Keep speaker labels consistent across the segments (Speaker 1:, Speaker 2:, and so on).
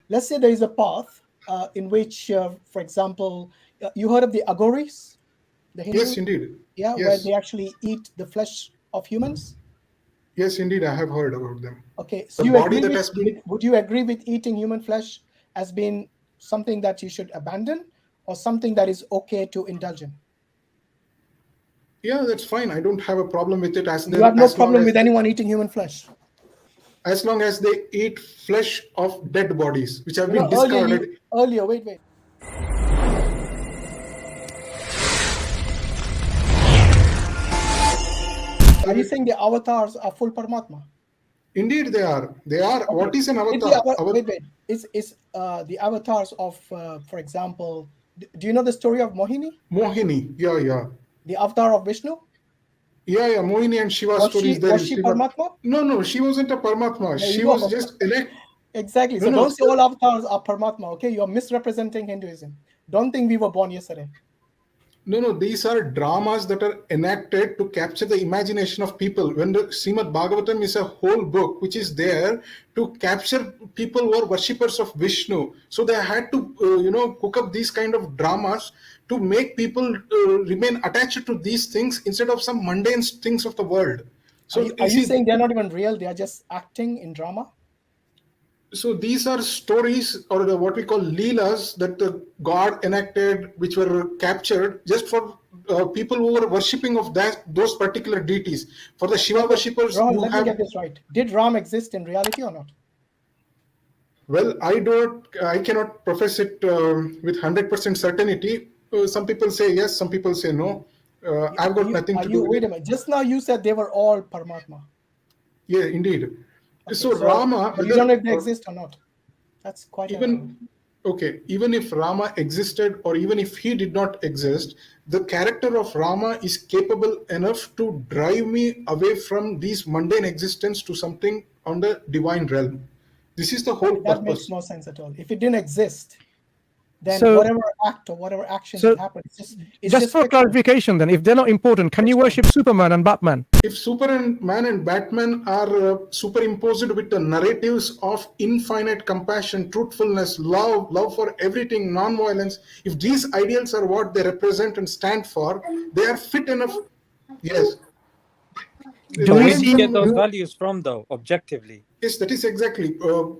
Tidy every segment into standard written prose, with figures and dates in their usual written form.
Speaker 1: let's say there is a path in which, for example, you heard of the Aghoris, the Hindu?
Speaker 2: Yes, indeed.
Speaker 1: Yeah,
Speaker 2: Yes.
Speaker 1: where they actually eat the flesh of humans.
Speaker 2: Yes, indeed, I have heard about them.
Speaker 1: Okay, so
Speaker 2: The body that has been...
Speaker 1: would you agree with eating human flesh as being something that you should abandon, or something that is okay to indulge in?
Speaker 2: Yeah, that's fine. I don't have a problem with it.
Speaker 1: You have no problem with anyone eating human flesh?
Speaker 2: As long as they eat flesh of dead bodies, which have been discarded.
Speaker 1: Earlier, wait. Are you saying the avatars are full Paramatma?
Speaker 2: Indeed, they are. They are. Okay. What is an avatar?
Speaker 1: Wait. Is the avatars of, for example, do you know the story of Mohini?
Speaker 2: Mohini, yeah.
Speaker 1: The avatar of Vishnu?
Speaker 2: Yeah, Mohini and Shiva stories.
Speaker 1: Was she Paramatma?
Speaker 2: No, she wasn't a Paramatma. She was just elected.
Speaker 1: Exactly. So don't say all avatars are Paramatma, okay? You're misrepresenting Hinduism. Don't think we were born yesterday.
Speaker 2: No, these are dramas that are enacted to capture the imagination of people. When the Srimad Bhagavatam is a whole book which is there to capture people who are worshippers of Vishnu. So they had to, cook up these kind of dramas to make people remain attached to these things instead of some mundane things of the world. So
Speaker 1: are you saying they're not even real? They are just acting in drama?
Speaker 2: So these are stories, or what we call leelas, that the God enacted, which were captured just for people who were worshipping of those particular deities. For the Shiva worshippers,
Speaker 1: Ron, let me get this right. Did Ram exist in reality or not?
Speaker 2: Well, I cannot profess it with 100% certainty. Some people say yes, some people say no. I've got nothing to do with it.
Speaker 1: Wait a minute. Just now you said they were all Paramatma.
Speaker 2: Yeah, indeed.
Speaker 1: Okay,
Speaker 2: so Rama...
Speaker 1: But you don't know if they exist or not. That's quite...
Speaker 2: Even if Rama existed, or even if he did not exist, the character of Rama is capable enough to drive me away from these mundane existence to something on the divine realm. This is the whole purpose.
Speaker 1: That makes no sense at all. If it didn't exist, then whatever act or whatever action happens, it's
Speaker 3: just for clarification, then, if they're not important, can you worship Superman and Batman?
Speaker 2: If Superman and Batman are superimposed with the narratives of infinite compassion, truthfulness, love for everything, non-violence, if these ideals are what they represent and stand for, they are fit enough. Yes.
Speaker 4: Do we get those values from, though, objectively?
Speaker 2: Yes, that is exactly.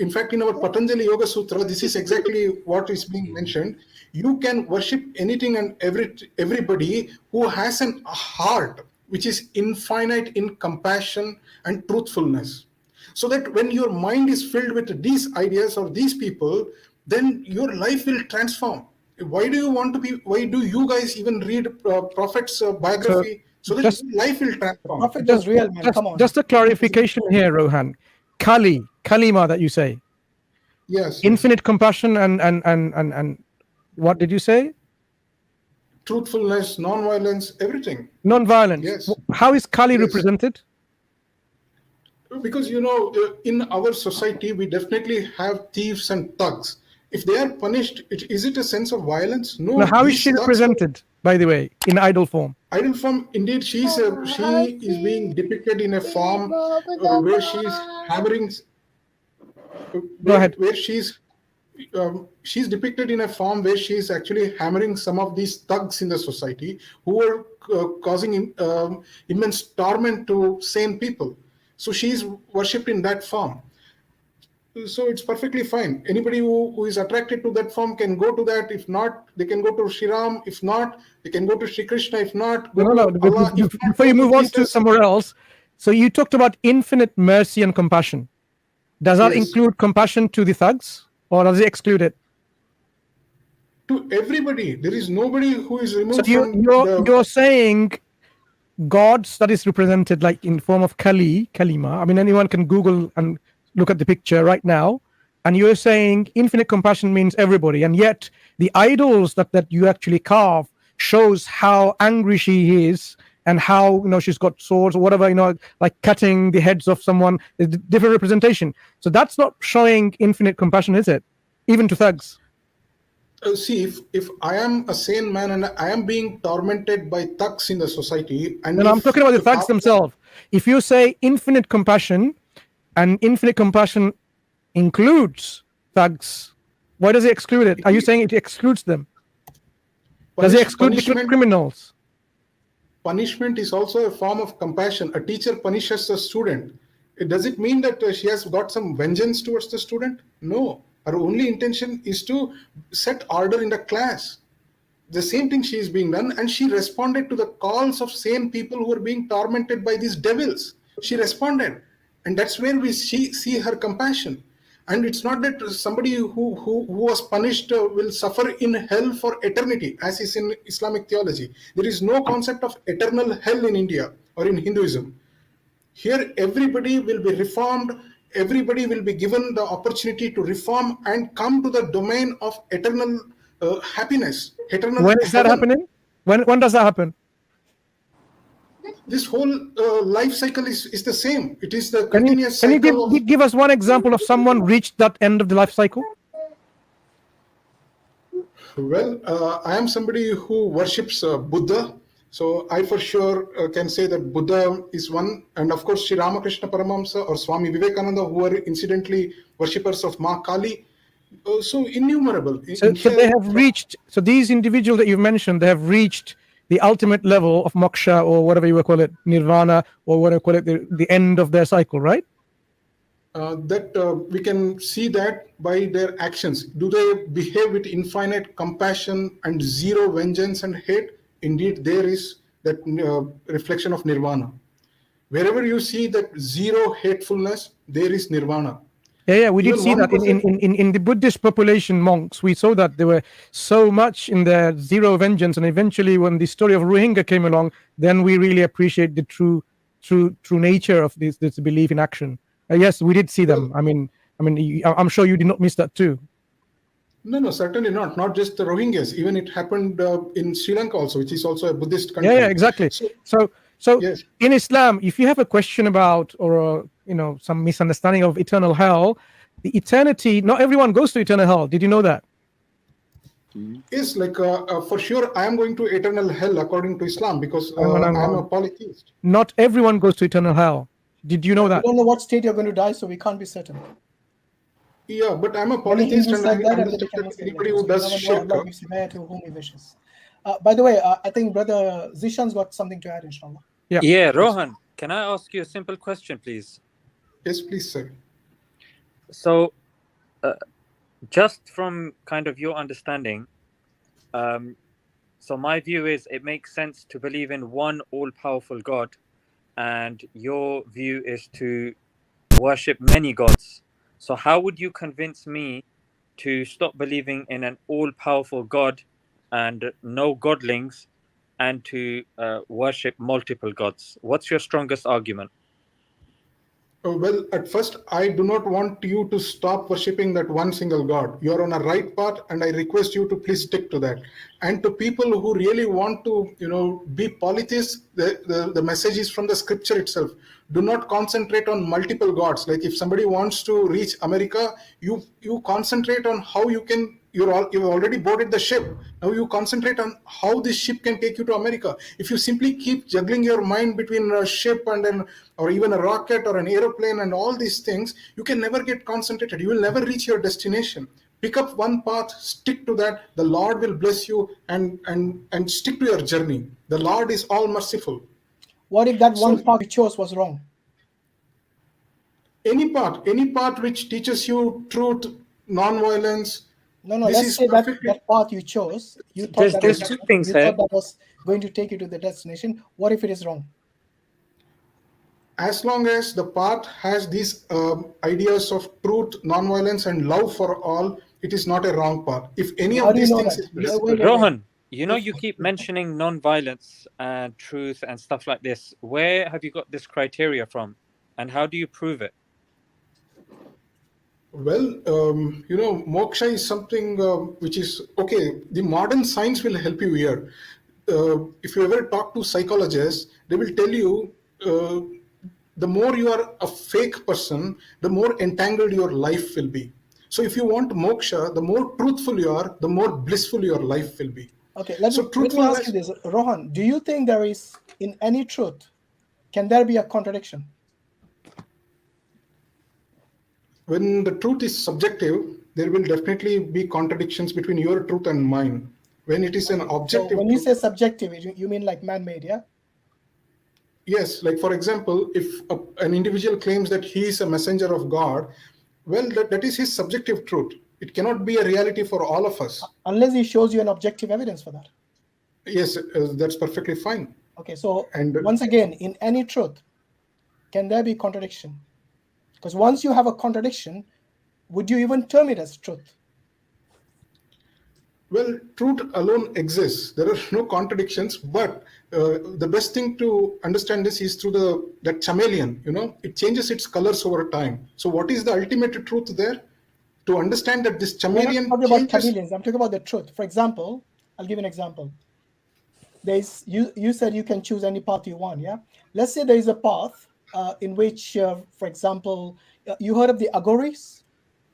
Speaker 2: In fact, in our Patanjali Yoga Sutra, this is exactly what is being mentioned. You can worship anything and everybody who has a heart which is infinite in compassion and truthfulness. So that when your mind is filled with these ideas or these people, then your life will transform. Why do you guys even read Prophet's biography? So that life will transform.
Speaker 1: Prophet was real, man. Come on.
Speaker 3: Just a clarification here, Rohan. Kalima that you say.
Speaker 2: Yes.
Speaker 3: Infinite compassion and what did you say?
Speaker 2: Truthfulness, non-violence, everything.
Speaker 3: Non-violence.
Speaker 2: Yes.
Speaker 3: How is Kali represented?
Speaker 2: Because, in our society, we definitely have thieves and thugs. If they are punished, is it a sense of violence? No.
Speaker 3: Now, how is she represented, by the way, in idol form?
Speaker 2: Idol form, indeed, she is being depicted in a form where she's hammering.
Speaker 3: Go ahead.
Speaker 2: Where she's depicted in a form where she's actually hammering some of these thugs in the society who are causing immense torment to sane people. So she's worshipped in that form. So it's perfectly fine. Anybody who is attracted to that form can go to that. If not, they can go to Sri Ram. If not, they can go to Sri Krishna. If not, go to Allah.
Speaker 3: Before you move on to somewhere else, so you talked about infinite mercy and compassion. Does that include compassion to the thugs, or does it exclude it?
Speaker 2: To everybody. There is nobody who is removed
Speaker 3: from you're saying gods that is represented like in form of Kalima. I mean, anyone can Google and look at the picture right now, and you're saying infinite compassion means everybody, and yet the idols that you actually carve shows how angry she is and how she's got swords or whatever, like cutting the heads of someone. There's different representation. So that's not showing infinite compassion, is it? Even to thugs.
Speaker 2: See, if I am a sane man and I am being tormented by thugs in the society, and
Speaker 3: I'm talking about the thugs themselves. If you say infinite compassion, and infinite compassion includes thugs? Why does it exclude it? Are you saying it excludes them? Does it exclude the criminals?
Speaker 2: Punishment is also a form of compassion. A teacher punishes a student. Does it mean that she has got some vengeance towards the student? No. Her only intention is to set order in the class. The same thing she is being done, and she responded to the calls of same people who are being tormented by these devils. She responded, and that's where we see her compassion. And it's not that somebody who was punished will suffer in hell for eternity, as is in Islamic theology. There is no concept of eternal hell in India or in Hinduism. Here, everybody will be reformed. Everybody will be given the opportunity to reform and come to the domain of eternal happiness. Eternal
Speaker 3: when is that
Speaker 2: heaven.
Speaker 3: happening? When does that happen?
Speaker 2: This whole life cycle is the same. It is the
Speaker 3: Can
Speaker 2: continuous
Speaker 3: you
Speaker 2: cycle.
Speaker 3: give us one example of someone reached that end of the life cycle?
Speaker 2: Well, I am somebody who worships Buddha. So I for sure can say that Buddha is one. And of course, Sri Ramakrishna Paramahamsa or Swami Vivekananda, who are incidentally worshippers of Ma Kali. So innumerable.
Speaker 3: So they have reached, so these individuals that you've mentioned, they have reached the ultimate level of moksha, or whatever you would call it, nirvana, or whatever you call it, the end of their cycle, right?
Speaker 2: We can see that by their actions. Do they behave with infinite compassion and zero vengeance and hate? Indeed, there is that reflection of nirvana. Wherever you see that zero hatefulness, there is nirvana.
Speaker 3: Yeah, we did see that in the Buddhist population monks. We saw that they were so much in their zero vengeance, and eventually, when the story of Rohingya came along, then we really appreciate the true nature of this belief in action. Yes, we did see them. I mean, I'm sure you did not miss that too.
Speaker 2: No, certainly not. Not just the Rohingyas. Even it happened in Sri Lanka also, which is also a Buddhist country.
Speaker 3: Yeah, exactly. So
Speaker 2: yes.
Speaker 3: In Islam, if you have a question about or some misunderstanding of eternal hell, the eternity, not everyone goes to eternal hell. Did you know that?
Speaker 2: Yes, like for sure, I am going to eternal hell according to Islam because
Speaker 3: Hang
Speaker 2: I am
Speaker 3: on.
Speaker 2: a polytheist.
Speaker 3: Not everyone goes to eternal hell. Did you know that?
Speaker 1: We don't know what state you're going to die, so we can't be certain.
Speaker 2: Yeah, but I'm a polytheist, and I understand that anybody who does shirk.
Speaker 1: Allah gives hidayah to whom he wishes. By the way, I think Brother Zishan's got something to add, inshallah.
Speaker 4: Yeah, Rohan, can I ask you a simple question, please?
Speaker 2: Yes, please, sir.
Speaker 4: So, just from kind of your understanding, so my view is it makes sense to believe in one all-powerful God, and your view is to worship many gods. So how would you convince me to stop believing in an all-powerful God and no godlings, and to worship multiple gods? What's your strongest argument?
Speaker 2: Well, at first, I do not want you to stop worshipping that one single God. You are on a right path, and I request you to please stick to that. And to people who really want to, be polytheists, the message is from the scripture itself. Do not concentrate on multiple gods. Like if somebody wants to reach America, you concentrate on how you can. You've already boarded the ship. Now you concentrate on how this ship can take you to America. If you simply keep juggling your mind between a ship or even a rocket or an aeroplane and all these things, you can never get concentrated. You will never reach your destination. Pick up one path, stick to that. The Lord will bless you and stick to your journey. The Lord is all merciful.
Speaker 1: What if that one path you chose was wrong?
Speaker 2: Any path which teaches you truth, non-violence.
Speaker 1: No. Let's say that path you chose, you thought
Speaker 4: There's two things here.
Speaker 1: thought that was going to take you to the destination. What if it is wrong?
Speaker 2: As long as the path has these ideas of truth, non-violence, and love for all, it is not a wrong path. If any of these things is
Speaker 4: Rohan, you keep mentioning non-violence and truth and stuff like this. Where have you got this criteria from, and how do you prove it?
Speaker 2: Well, moksha is something which is okay. The modern science will help you here. If you ever talk to psychologists, they will tell you the more you are a fake person, the more entangled your life will be. So if you want moksha, the more truthful you are, the more blissful your life will be.
Speaker 1: Okay, let me ask you this, Rohan. Do you think there is, in any truth, can there be a contradiction?
Speaker 2: When the truth is subjective, there will definitely be contradictions between your truth and mine. When it is an objective
Speaker 1: So when you
Speaker 2: truth,
Speaker 1: say subjective, you mean like man-made, yeah?
Speaker 2: yes, like for example, if an individual claims that he is a messenger of God, well, that is his subjective truth. It cannot be a reality for all of us.
Speaker 1: Unless he shows you an objective evidence for that.
Speaker 2: Yes, that's perfectly fine.
Speaker 1: Okay, so
Speaker 2: And
Speaker 1: once again, in any truth, can there be contradiction? Because once you have a contradiction, would you even term it as truth?
Speaker 2: well, truth alone exists. There are no contradictions, but the best thing to understand this is through that chameleon. It changes its colors over time. So, what is the ultimate truth there? To understand that this
Speaker 1: I'm not
Speaker 2: chameleon
Speaker 1: talking about
Speaker 2: changes.
Speaker 1: chameleons. I'm talking about the truth. For example, I'll give you an example. There's you said you can choose any path you want. Yeah. Let's say there is a path in which, for example, you heard of the Aghoris,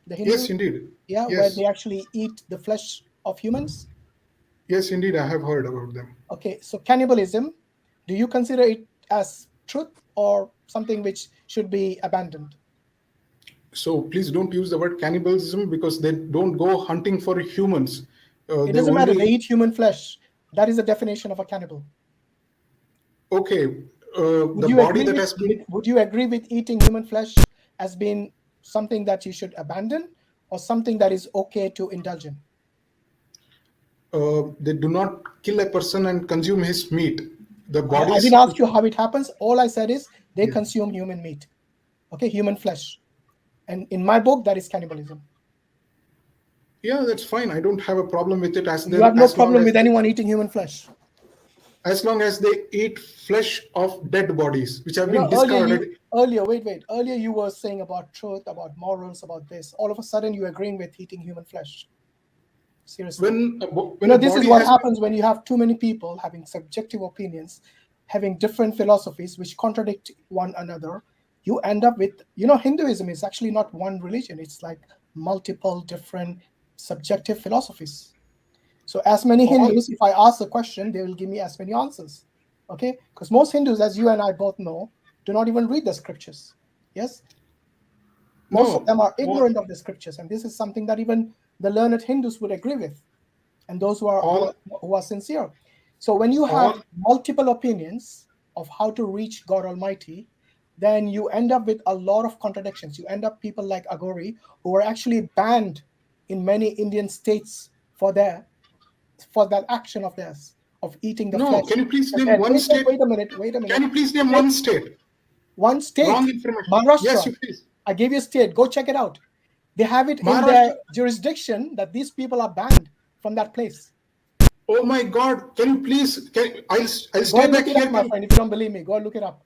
Speaker 1: the Hindus?
Speaker 2: Yes, indeed.
Speaker 1: Yeah,
Speaker 2: Yes.
Speaker 1: where they actually eat the flesh of humans.
Speaker 2: Yes, indeed. I have heard about them.
Speaker 1: Okay, so cannibalism, do you consider it as truth or something which should be abandoned?
Speaker 2: So please don't use the word cannibalism because they don't go hunting for humans.
Speaker 1: It
Speaker 2: They
Speaker 1: doesn't matter. They
Speaker 2: only
Speaker 1: eat human flesh. That is the definition of a cannibal.
Speaker 2: okay.
Speaker 1: Would
Speaker 2: The
Speaker 1: you
Speaker 2: body
Speaker 1: agree
Speaker 2: that
Speaker 1: with,
Speaker 2: has been
Speaker 1: would you agree with eating human flesh as being something that you should abandon or something that is okay to indulge in?
Speaker 2: they do not kill a person and consume his meat. The
Speaker 1: I
Speaker 2: bodies.
Speaker 1: didn't ask you how it happens. All I said is they
Speaker 2: Yeah.
Speaker 1: consume human meat. Okay, human flesh. And in my book, that is cannibalism.
Speaker 2: Yeah, that's fine. I don't have a problem with it
Speaker 1: You have no problem with anyone eating human flesh.
Speaker 2: as long as they eat flesh of dead bodies, which have been discarded.
Speaker 1: Earlier you were saying about truth, about morals, about this. All of a sudden you're agreeing with eating human flesh. Seriously.
Speaker 2: When a
Speaker 1: This is
Speaker 2: body
Speaker 1: what
Speaker 2: has
Speaker 1: happens when you have too many people having subjective opinions, having different philosophies which contradict one another. You end up with, Hinduism is actually not one religion. It's like multiple different subjective philosophies. So as many Hindus, if I ask a question, they will give me as many answers. Okay? Because most Hindus, as you and I both know, do not even read the scriptures. Yes? Most of them are ignorant of the scriptures. And this is something that even the learned Hindus would agree with. And those who are sincere. So when you have multiple opinions of how to reach God Almighty, then you end up with a lot of contradictions. You end up people like Aghori, who are actually banned in many Indian states for that action of theirs, of eating the flesh.
Speaker 2: Can you please name one state?
Speaker 1: Wait a minute.
Speaker 2: Can you please name one state?
Speaker 1: One state.
Speaker 2: Wrong information.
Speaker 1: Maharashtra.
Speaker 2: Yes, you please.
Speaker 1: I gave you a state. Go check it out. They have it in their jurisdiction that these people are banned from that place.
Speaker 2: Oh my God! Can you please? I'll stay
Speaker 1: Go
Speaker 2: back
Speaker 1: look it
Speaker 2: here.
Speaker 1: up, my friend. If you don't believe me, go look it up.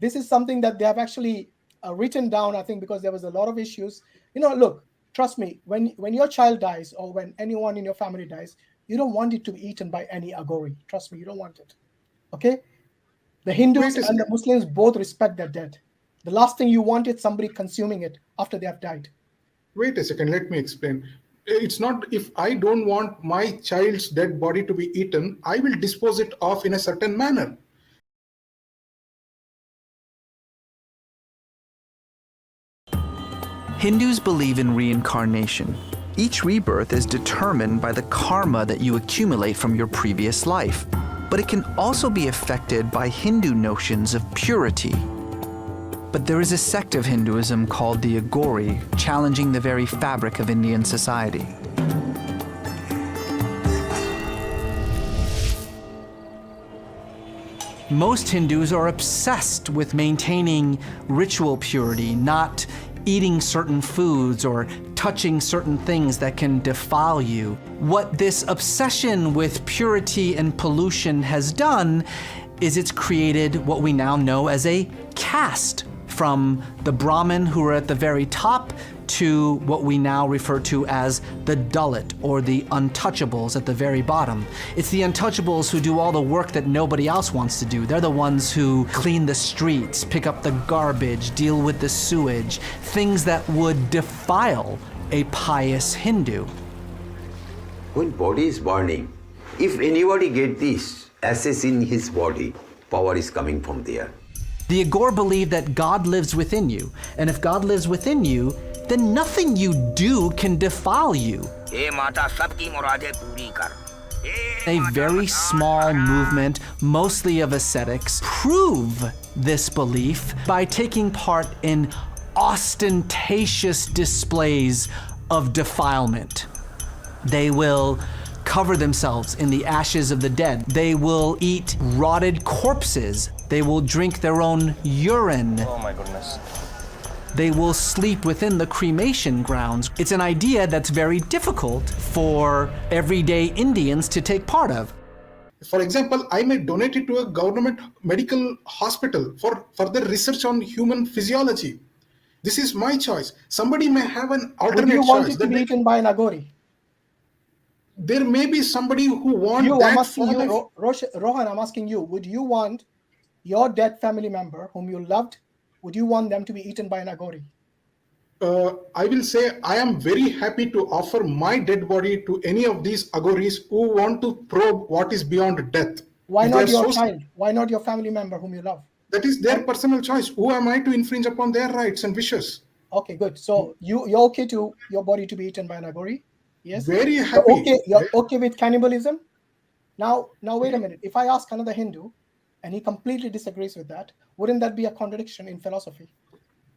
Speaker 1: This is something that they have actually written down, I think, because there was a lot of issues. Look, trust me, when your child dies or when anyone in your family dies, you don't want it to be eaten by any Aghori. Trust me, you don't want it. Okay? The Hindus and the Muslims both respect their dead. The last thing you want is somebody consuming it after they have died.
Speaker 2: Wait a second, let me explain. It's not if I don't want my child's dead body to be eaten, I will dispose it off in a certain manner.
Speaker 5: Hindus believe in reincarnation. Each rebirth is determined by the karma that you accumulate from your previous life, but it can also be affected by Hindu notions of purity. But there is a sect of Hinduism called the Aghori, challenging the very fabric of Indian society. Most Hindus are obsessed with maintaining ritual purity, not eating certain foods or touching certain things that can defile you. What this obsession with purity and pollution has done is it's created what we now know as a caste, from the Brahmin who are at the very top to what we now refer to as the Dalit, or the untouchables at the very bottom. It's the untouchables who do all the work that nobody else wants to do. They're the ones who clean the streets, pick up the garbage, deal with the sewage, things that would defile a pious Hindu.
Speaker 6: When body is burning, if anybody get this ashes in his body, power is coming from there.
Speaker 5: The Aghori believe that God lives within you, and if God lives within you, then nothing you do can defile you. A very small movement, mostly of ascetics, prove this belief by taking part in ostentatious displays of defilement. They will cover themselves in the ashes of the dead. They will eat rotted corpses. They will drink their own urine.
Speaker 7: Oh my goodness.
Speaker 5: They will sleep within the cremation grounds. It's an idea that's very difficult for everyday Indians to take part of.
Speaker 2: For example, I may donate it to a government medical hospital for further research on human physiology. This is my choice. Somebody may have an
Speaker 1: Would
Speaker 2: alternate
Speaker 1: you want
Speaker 2: choice.
Speaker 1: it to be eaten by an Aghori?
Speaker 2: There may be somebody who wants
Speaker 1: I'm
Speaker 2: that
Speaker 1: asking
Speaker 2: form
Speaker 1: you, Rohan, I'm asking you, would you want your dead family member whom you loved, would you want them to be eaten by an Aghori?
Speaker 2: I will say I am very happy to offer my dead body to any of these Aghoris who want to probe what is beyond death.
Speaker 1: Why
Speaker 2: If
Speaker 1: not
Speaker 2: they are
Speaker 1: your
Speaker 2: so-
Speaker 1: child? Why not your family member whom you love?
Speaker 2: That is their personal choice. Who am I to infringe upon their rights and wishes?
Speaker 1: Okay, good. So you're okay to your body to be eaten by an Aghori? Yes.
Speaker 2: Very
Speaker 1: You're
Speaker 2: happy.
Speaker 1: okay. You're okay with cannibalism? Now wait a minute. If I ask another Hindu and he completely disagrees with that, wouldn't that be a contradiction in philosophy?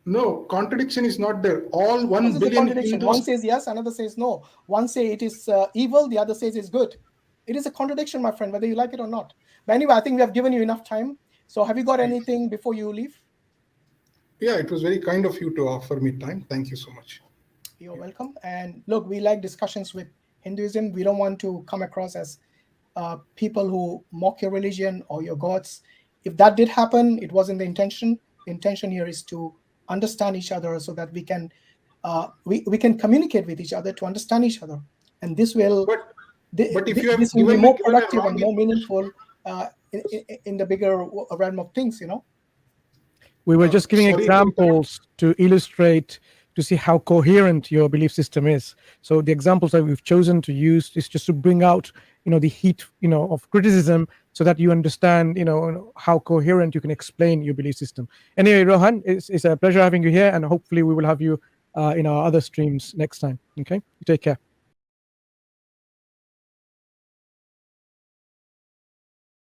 Speaker 2: No, contradiction is not there. All
Speaker 1: This
Speaker 2: 1
Speaker 1: is the
Speaker 2: billion
Speaker 1: contradiction.
Speaker 2: Hindus.
Speaker 1: One says yes, another says no. One say it is evil, the other says it's good. It is a contradiction, my friend, whether you like it or not. But anyway, I think we have given you enough time. So have you got anything before you leave?
Speaker 2: Yeah, it was very kind of you to offer me time. Thank you so much.
Speaker 1: You're welcome. And look, we like discussions with Hinduism. We don't want to come across as people who mock your religion or your gods. If that did happen, it wasn't the intention. The intention here is to understand each other so that we can communicate with each other to understand each other. And this will
Speaker 2: But if you have
Speaker 1: this will be
Speaker 2: given
Speaker 1: more
Speaker 2: me
Speaker 1: productive
Speaker 2: wrong
Speaker 1: and more meaningful in the bigger realm of things, you know.
Speaker 3: We were just giving
Speaker 2: sorry to-
Speaker 3: examples to illustrate, to see how coherent your belief system is. So the examples that we've chosen to use is just to bring out, the heat, of criticism, so that you understand, how coherent you can explain your belief system. Anyway, Rohan, it's a pleasure having you here, and hopefully we will have you in our other streams next time. Okay, you take care.